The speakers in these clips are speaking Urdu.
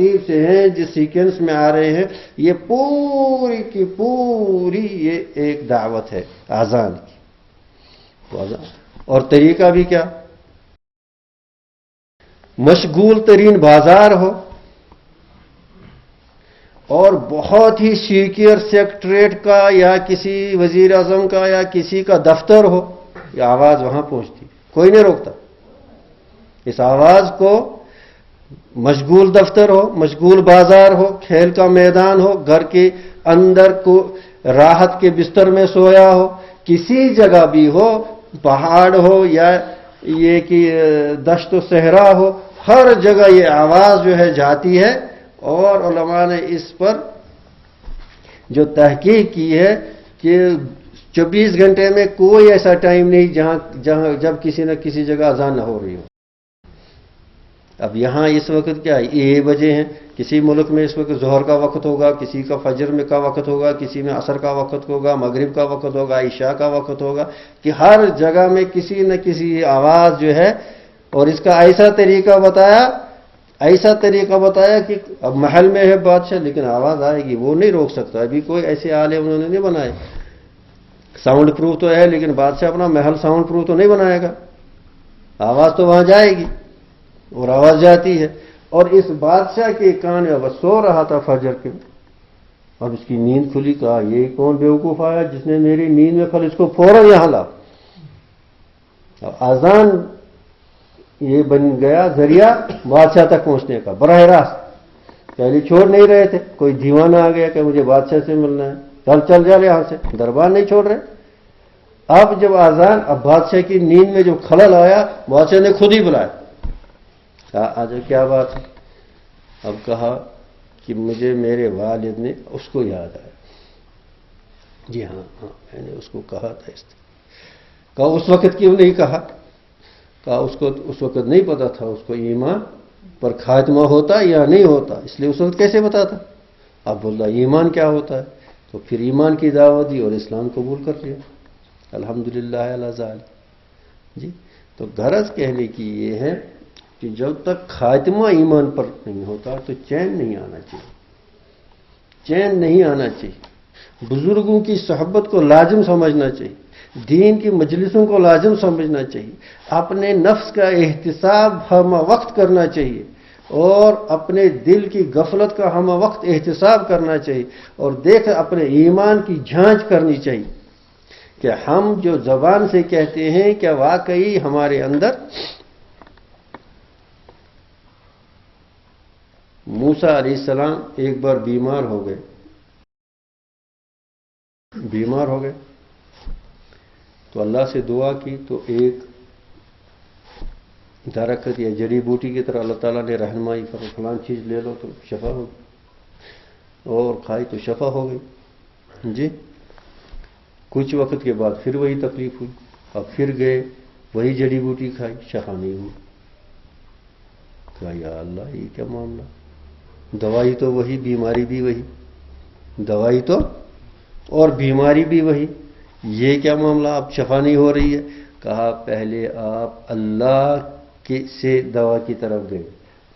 ترتیب سے ہیں، جس سیکوینس میں آ رہے ہیں، یہ پوری کی پوری یہ ایک دعوت ہے اذان کی. تو اذان اور طریقہ بھی کیا؟ مشغول ترین بازار ہو اور بہت ہی سیکیور سیکٹریٹ کا یا کسی وزیر اعظم کا یا کسی کا دفتر ہو، یہ آواز وہاں پہنچتی، کوئی نہیں روکتا. اس آواز کو مشغول دفتر ہو، مشغول بازار ہو، کھیل کا میدان ہو، گھر کے اندر کو راحت کے بستر میں سویا ہو، کسی جگہ بھی ہو، پہاڑ ہو یا یہ کہ دشت و صحرا ہو، ہر جگہ یہ آواز جو ہے جاتی ہے. اور علماء نے اس پر جو تحقیق کی ہے کہ 24 گھنٹے میں کوئی ایسا ٹائم نہیں جب کسی نہ کسی جگہ اذان نہ ہو رہی ہو. اب یہاں اس وقت کیا ہے؟ یہ بجے ہیں. کسی ملک میں اس وقت ظہر کا وقت ہوگا، کسی کا فجر میں کا وقت ہوگا، کسی میں عصر کا وقت ہوگا، مغرب کا وقت ہوگا، عشاء کا وقت ہوگا، کہ ہر جگہ میں کسی نہ کسی آواز جو ہے. اور اس کا ایسا طریقہ بتایا کہ اب محل میں ہے بادشاہ، لیکن آواز آئے گی، وہ نہیں روک سکتا. ابھی کوئی ایسے آلے انہوں نے نہیں بنائے. ساؤنڈ پروف تو ہے، لیکن بادشاہ اپنا محل ساؤنڈ پروف تو نہیں بنائے گا. آواز تو وہاں جائے گی، اور آواز جاتی ہے. اور اس بادشاہ کے کان میں بس سو رہا تھا فجر کے، اب اس کی نیند کھلی. کہا یہ کون بیوقوف آیا جس نے میری نیند میں کھل، اس کو فوراً یہاں لا. اذان یہ بن گیا ذریعہ بادشاہ تک پہنچنے کا براہ راست. پہلے چھوڑ نہیں رہے تھے، کوئی دیوانہ آ گیا کہ مجھے بادشاہ سے ملنا ہے، چل جا یہاں سے، دربار نہیں چھوڑ رہے. اب جب اذان، اب بادشاہ کی نیند میں جو خلل آیا، بادشاہ نے خود ہی بلایا. آج کیا بات ہے؟ اب کہا کہ مجھے میرے والد نے، اس کو یاد آیا. جی ہاں میں نے اس کو کہا تھا. کہا اس وقت کیوں نہیں کہا؟ کہا اس کو اس وقت نہیں پتا تھا اس کو ایمان پر خاتمہ ہوتا یا نہیں ہوتا، اس لیے اس وقت کیسے بتاتا. اب بولا ایمان کیا ہوتا ہے، تو پھر ایمان کی دعوت دی اور اسلام قبول کر لیا. الحمدللہ علی ذالک. جی تو غرض کہنے کی یہ ہے کہ جب تک خاتمہ ایمان پر نہیں ہوتا تو چین نہیں آنا چاہیے. چین نہیں آنا چاہیے. بزرگوں کی صحبت کو لازم سمجھنا چاہیے، دین کی مجلسوں کو لازم سمجھنا چاہیے، اپنے نفس کا احتساب ہم وقت کرنا چاہیے، اور اپنے دل کی غفلت کا ہم وقت احتساب کرنا چاہیے، اور اپنے ایمان کی جھانچ کرنی چاہیے کہ ہم جو زبان سے کہتے ہیں کیا واقعی ہمارے اندر. موسیٰ علیہ السلام ایک بار بیمار ہو گئے. تو اللہ سے دعا کی تو ایک درخت یا جڑی بوٹی کی طرح اللہ تعالیٰ نے رہنمائی کر، فلان چیز لے لو تو شفا ہوگی، اور کھائی تو شفا ہو گئی. جی کچھ وقت کے بعد پھر وہی تکلیف ہوئی. اب پھر گئے، وہی جڑی بوٹی کھائی، شفا نہیں ہوئی. کہا یا اللہ یہ کیا معاملہ، دوائی تو وہی، بیماری بھی وہی، دوائی تو اور بیماری بھی وہی، یہ کیا معاملہ، اب شفا نہیں ہو رہی ہے. کہا پہلے آپ اللہ سے دوا کی طرف گئے،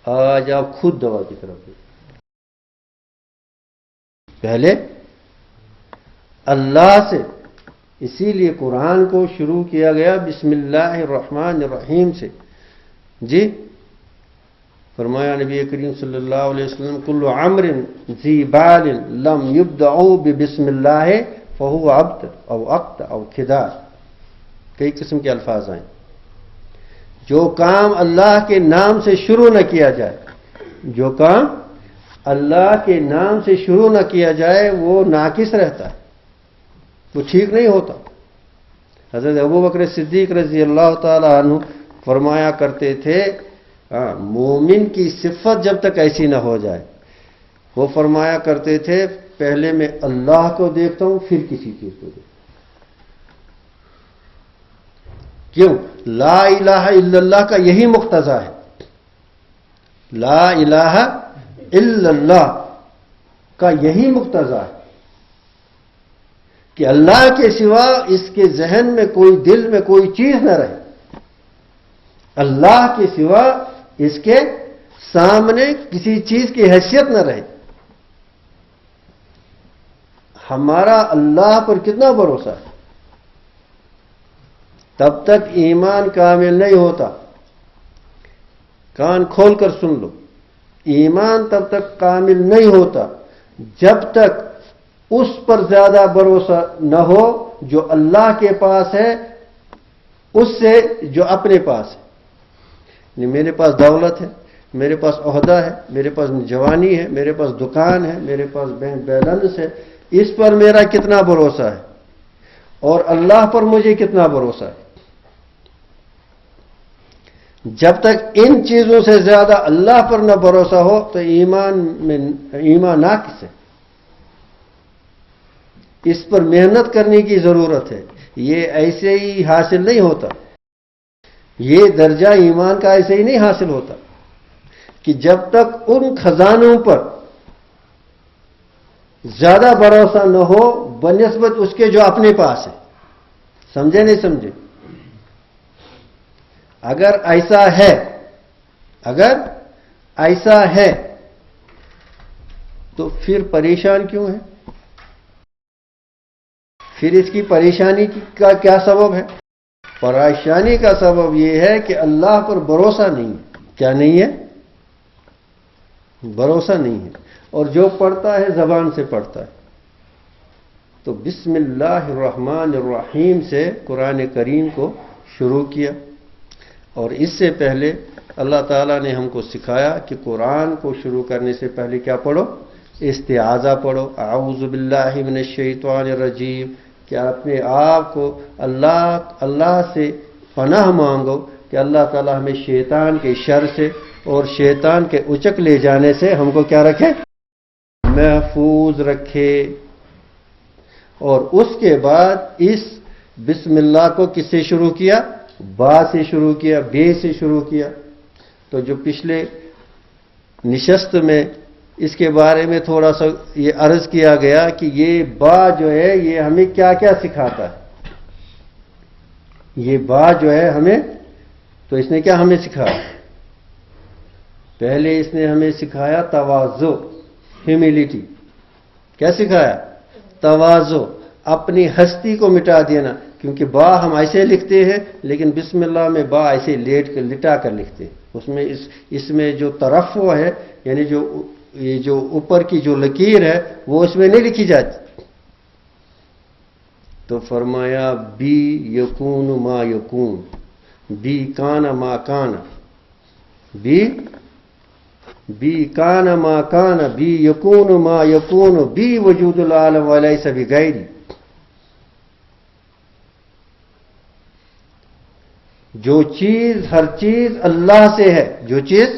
آج آپ خود دوا کی طرف گئے. پہلے اللہ سے، اسی لیے قرآن کو شروع کیا گیا بسم اللہ الرحمن الرحیم سے. جی فرمایا نبی کریم صلی اللہ علیہ وسلم کل عمر ذی بال لم یبدعوا ببسم اللہ فہو عبد او عقد او خداع. کئی قسم کے الفاظ آئیں. جو کام اللہ کے نام سے شروع نہ کیا جائے، جو کام اللہ کے نام سے شروع نہ کیا جائے وہ ناقص رہتا ہے، وہ ٹھیک نہیں ہوتا. حضرت ابوبکر صدیق رضی اللہ تعالی عنہ فرمایا کرتے تھے مومن کی صفت جب تک ایسی نہ ہو جائے، وہ فرمایا کرتے تھے پہلے میں اللہ کو دیکھتا ہوں پھر کسی چیز کو دیکھتا ہوں. کیوں؟ لا الہ الا اللہ کا یہی مقتضا ہے. لا الہ الا اللہ کا یہی مقتضا ہے کہ اللہ کے سوا اس کے ذہن میں کوئی، دل میں کوئی چیز نہ رہے. اللہ کے سوا اس کے سامنے کسی چیز کی حیثیت نہ رہے. ہمارا اللہ پر کتنا بھروسہ ہے، تب تک ایمان کامل نہیں ہوتا. کان کھول کر سن لو، ایمان تب تک کامل نہیں ہوتا جب تک اس پر زیادہ بھروسہ نہ ہو جو اللہ کے پاس ہے اس سے جو اپنے پاس ہے. میرے پاس دولت ہے، میرے پاس عہدہ ہے، میرے پاس جوانی ہے، میرے پاس دکان ہے، میرے پاس بینک بیلنس ہے، اس پر میرا کتنا بھروسہ ہے اور اللہ پر مجھے کتنا بھروسہ ہے. جب تک ان چیزوں سے زیادہ اللہ پر نہ بھروسہ ہو تو ایمان ناقص ہے. اس پر محنت کرنے کی ضرورت ہے. یہ ایسے ہی حاصل نہیں ہوتا. یہ درجہ ایمان کا ایسے ہی نہیں حاصل ہوتا کہ جب تک ان خزانوں پر زیادہ بھروسہ نہ ہو بنسبت اس کے جو اپنے پاس ہے. سمجھے نہیں سمجھے؟ اگر ایسا ہے تو پھر پریشان کیوں ہے؟ پھر اس کی پریشانی کا کیا سبب ہے؟ پریشانی کا سبب یہ ہے کہ اللہ پر بھروسہ نہیں ہے. کیا نہیں ہے؟ بھروسہ نہیں ہے. اور جو پڑھتا ہے زبان سے پڑھتا ہے تو بسم اللہ الرحمن الرحیم سے قرآن کریم کو شروع کیا. اور اس سے پہلے اللہ تعالیٰ نے ہم کو سکھایا کہ قرآن کو شروع کرنے سے پہلے کیا پڑھو؟ استعاذہ پڑھو. اعوذ باللہ من الشیطان الرجیم، کہ اپنے آپ کو اللہ سے پناہ مانگو کہ اللہ تعالیٰ ہمیں شیطان کے شر سے اور شیطان کے اچک لے جانے سے ہم کو کیا رکھے؟ محفوظ رکھے. اور اس کے بعد اس بسم اللہ کو کس سے شروع کیا؟ با سے شروع کیا، بے سے شروع کیا. تو جو پچھلے نشست میں اس کے بارے میں تھوڑا سا یہ عرض کیا گیا کہ یہ با جو ہے یہ ہمیں کیا کیا سکھاتا ہے. یہ با جو ہے ہمیں، تو اس نے کیا ہمیں سکھایا؟ پہلے اس نے ہمیں سکھایا تواضع، ہیوملٹی. کیا سکھایا؟ تواضع، اپنی ہستی کو مٹا دینا. کیونکہ با ہم ایسے لکھتے ہیں لیکن بسم اللہ میں با ایسے لٹا کر لکھتے ہیں. اس میں جو ترفع ہے، یعنی یہ جو اوپر کی جو لکیر ہے وہ اس میں نہیں لکھی جاتی. تو فرمایا بی یکون ما یکون، بی کان ما کان، بی کان ما کان، بی یکون ما یکون، بی وجود العالم ولیس بغیری. جو چیز ہر چیز اللہ سے ہے، جو چیز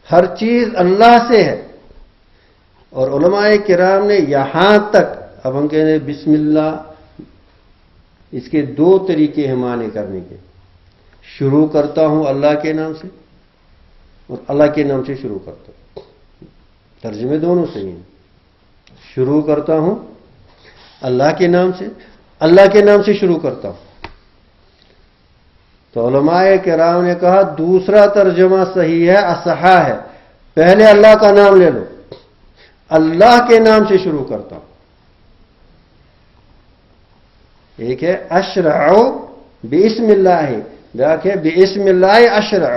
ہر چیز اللہ سے ہے. اور علماء کرام نے یہاں تک، اب ہم کہتے ہیں بسم اللہ، اس کے دو طریقے ہیں معنی کرنے کے. شروع کرتا ہوں اللہ کے نام سے اور اللہ کے نام سے شروع کرتا ہوں. ترجمے دونوں صحیح ہیں. شروع کرتا ہوں اللہ کے نام سے، اللہ کے نام سے شروع کرتا ہوں. تو علماء کرام نے کہا دوسرا ترجمہ صحیح ہے، اصحا ہے. پہلے اللہ کا نام لے لو، اللہ کے نام سے شروع کرتا ہوں. ایک ہے اشرع بسم اللہ، دیکھیں بسم اللہ اشرع،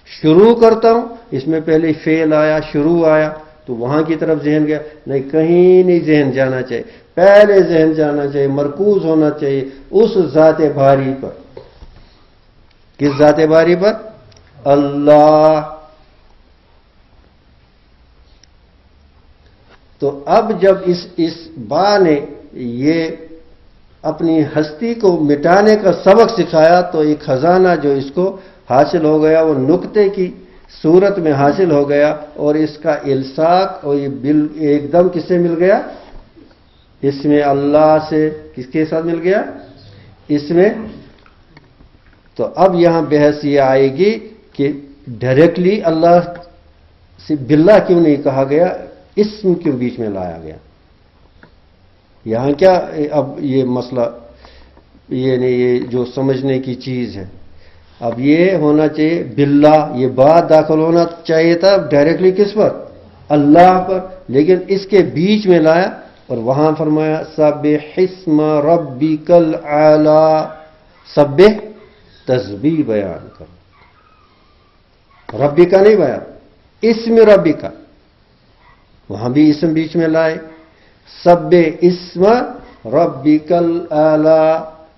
شروع کرتا ہوں. اس میں پہلے فعل آیا، شروع آیا، تو وہاں کی طرف ذہن گیا. نہیں، کہیں نہیں ذہن جانا چاہیے. پہلے ذہن جانا چاہیے، مرکوز ہونا چاہیے اس ذات باری پر. کس ذات باری پر؟ اللہ. تو اب جب اس با نے یہ اپنی ہستی کو مٹانے کا سبق سکھایا تو ایک خزانہ جو اس کو حاصل ہو گیا وہ نقطے کی صورت میں حاصل ہو گیا. اور اس کا الصاق اور یہ ایک دم کس سے مل گیا؟ اس میں اللہ سے. کس کے ساتھ مل گیا؟ اس میں. تو اب یہاں بحث یہ آئے گی کہ ڈائریکٹلی اللہ سے باللہ کیوں نہیں کہا گیا، اسم کیوں بیچ میں لایا گیا؟ یہاں کیا اب یہ مسئلہ، یہ جو سمجھنے کی چیز ہے. اب یہ ہونا چاہیے باللہ، یہ بات داخل ہونا چاہیے تھا ڈائریکٹلی کس پر؟ اللہ پر، لیکن اس کے بیچ میں لایا اور وہاں فرمایا سبح اسم ربک الاعلی، سبح تسبیح بیان کرو، ربی کا نہیں بیان، اسم ربی کا، وہاں بھی اسم بیچ میں لائے، سبح اسم ربک الاعلی،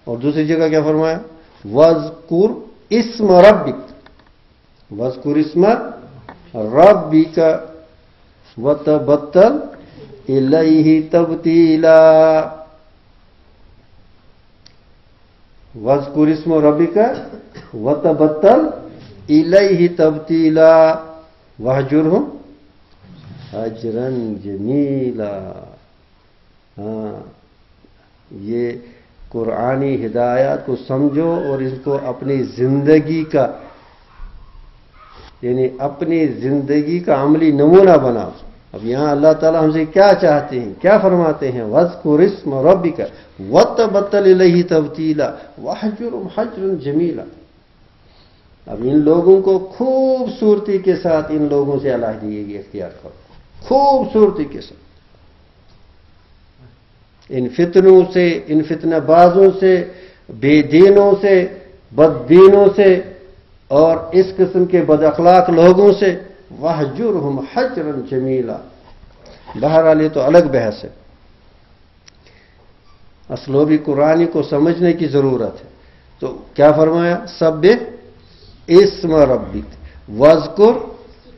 اور دوسری جگہ کیا فرمایا؟ وَاذْكُرْ اسم ربک، وَاذْكُرْ اسم ربک وَتَبَتَّلْ الیہ تبتیلا، وَاذْكُرْ اسم ربک وَتَبَتَّلْ الیہ تبتیلا وَاہْجُرْهُمْ حجرا جمیلا۔ ہاں، یہ قرآنی ہدایات کو سمجھو اور اس کو اپنی زندگی کا، یعنی اپنی زندگی کا عملی نمونہ بناؤ۔ اب یہاں اللہ تعالیٰ ہم سے کیا چاہتے ہیں، کیا فرماتے ہیں؟ وَاذْكُرِ اسْمَ رَبِّكَ وَتَبَتَّلْ إِلَيْهِ تَبْتِيلًا وَاهْجُرْهُمْ حَجْرًا جَمِيلًا۔ اب ان لوگوں کو خوبصورتی کے ساتھ ان لوگوں سے علیحدگی اختیار کرو، خوبصورتی کے ساتھ، ان فتنوں سے، ان فتنہ بازوں سے، بے دینوں سے، بد دینوں سے اور اس قسم کے بد اخلاق لوگوں سے، وَاهْجُرْهُمْ حَجْرًا جَمِيلًا۔ بہرحال یہ تو الگ بحث ہے، اسلوبی قرآنی کو سمجھنے کی ضرورت ہے۔ تو کیا فرمایا؟ سبح اسم ربک واذکر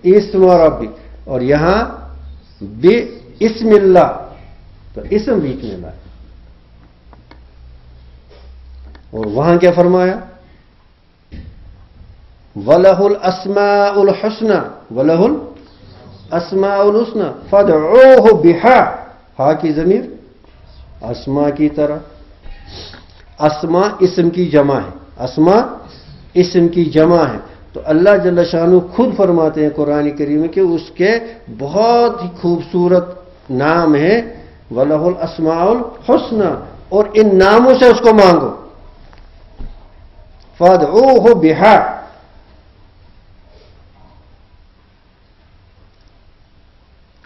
اسم ربک، اور یہاں بسم اللہ، تو اسم بیچ میں لائے، اور وہاں کیا فرمایا؟ وَلَهُ الْأَسْمَاءُ الْحُسْنَى، وَلَهُ الْأَسْمَاءُ الْحُسْنَى فَادْعُوهُ بِهَا، ہا کی ضمیر اسما کی طرح، اسما اسم کی جمع ہے، اسما اسم کی جمع ہے، تو اللہ جل شانہ خود فرماتے ہیں قرآن کریم میں کہ اس کے بہت ہی خوبصورت نام ہیں، وَلَهُ الْأَسْمَاءُ الْحُسْنَى، اور ان ناموں سے اس کو مانگو، فَادْعُوهُ بِهَا۔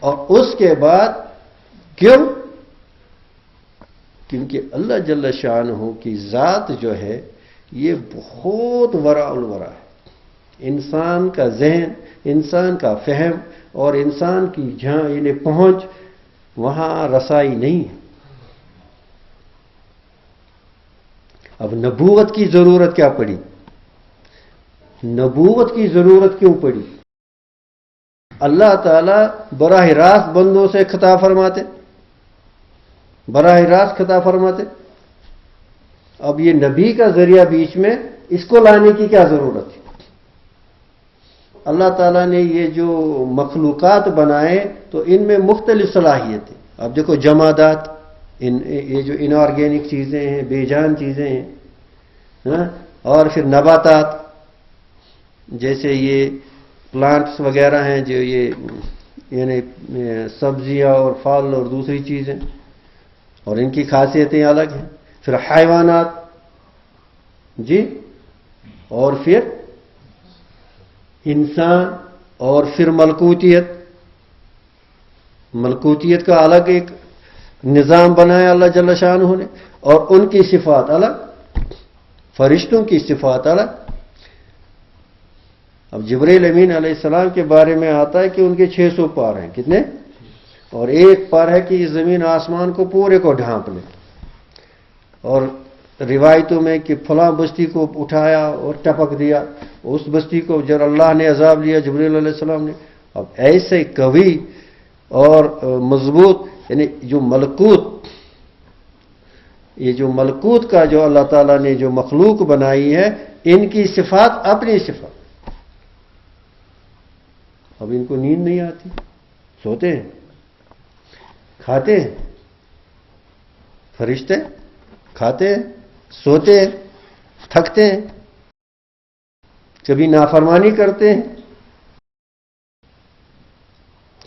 اور اس کے بعد کیوں؟ کیونکہ اللہ جل شانہ کی ذات جو ہے یہ بہت وراء الورا ہے، انسان کا ذہن، انسان کا فہم اور انسان کی یعنی پہنچ وہاں رسائی نہیں ہے۔ اب نبوت کی ضرورت کیا پڑی؟ نبوت کی ضرورت کیوں پڑی؟ اللہ تعالیٰ براہ راست بندوں سے خطاب فرماتے، براہ راست خطاب فرماتے، اب یہ نبی کا ذریعہ بیچ میں، اس کو لانے کی کیا ضرورت ہے؟ اللہ تعالیٰ نے یہ جو مخلوقات بنائے تو ان میں مختلف صلاحیتیں، اب دیکھو جمادات، یہ جو انآرگینک چیزیں ہیں، بے جان چیزیں ہیں، اور پھر نباتات جیسے یہ پلانٹس وغیرہ ہیں، جو یہ یعنی سبزیاں اور پھل اور دوسری چیزیں، اور ان کی خاصیتیں الگ ہیں، پھر حیوانات جی، اور پھر انسان، اور پھر ملکوتیت، ملکوتیت کا الگ ایک نظام بنایا اللہ جل شانہ نے، اور ان کی صفات الگ، فرشتوں کی صفات الگ۔ اب جبرائیل امین علیہ السلام کے بارے میں آتا ہے کہ ان کے 600 پار ہیں، کتنے؟ اور ایک پار ہے کہ یہ زمین آسمان کو پورے کو ڈھانپ لے، اور روایتوں میں کہ فلاں بستی کو اٹھایا اور ٹپک دیا، اس بستی کو جب اللہ نے عذاب لیا جبرائیل علیہ السلام نے۔ اب ایسے قوی اور مضبوط، یعنی جو ملکوت، یہ جو ملکوت کا جو اللہ تعالیٰ نے جو مخلوق بنائی ہے، ان کی صفات اپنی صفات۔ اب ان کو نیند نہیں آتی، سوتے ہیں، کھاتے ہیں، فرشتے کھاتے ہیں، سوتے ہیں، تھکتے ہیں، کبھی نافرمانی کرتے ہیں،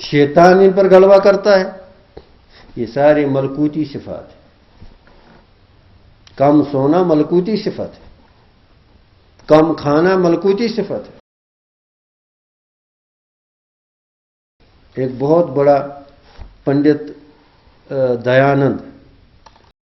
شیطان ان پر غلبہ کرتا ہے، یہ سارے ملکوتی صفات ہیں۔ کم سونا ملکوتی صفت ہے، کم کھانا ملکوتی صفت ہے. ایک بہت بڑا پنڈت دیانند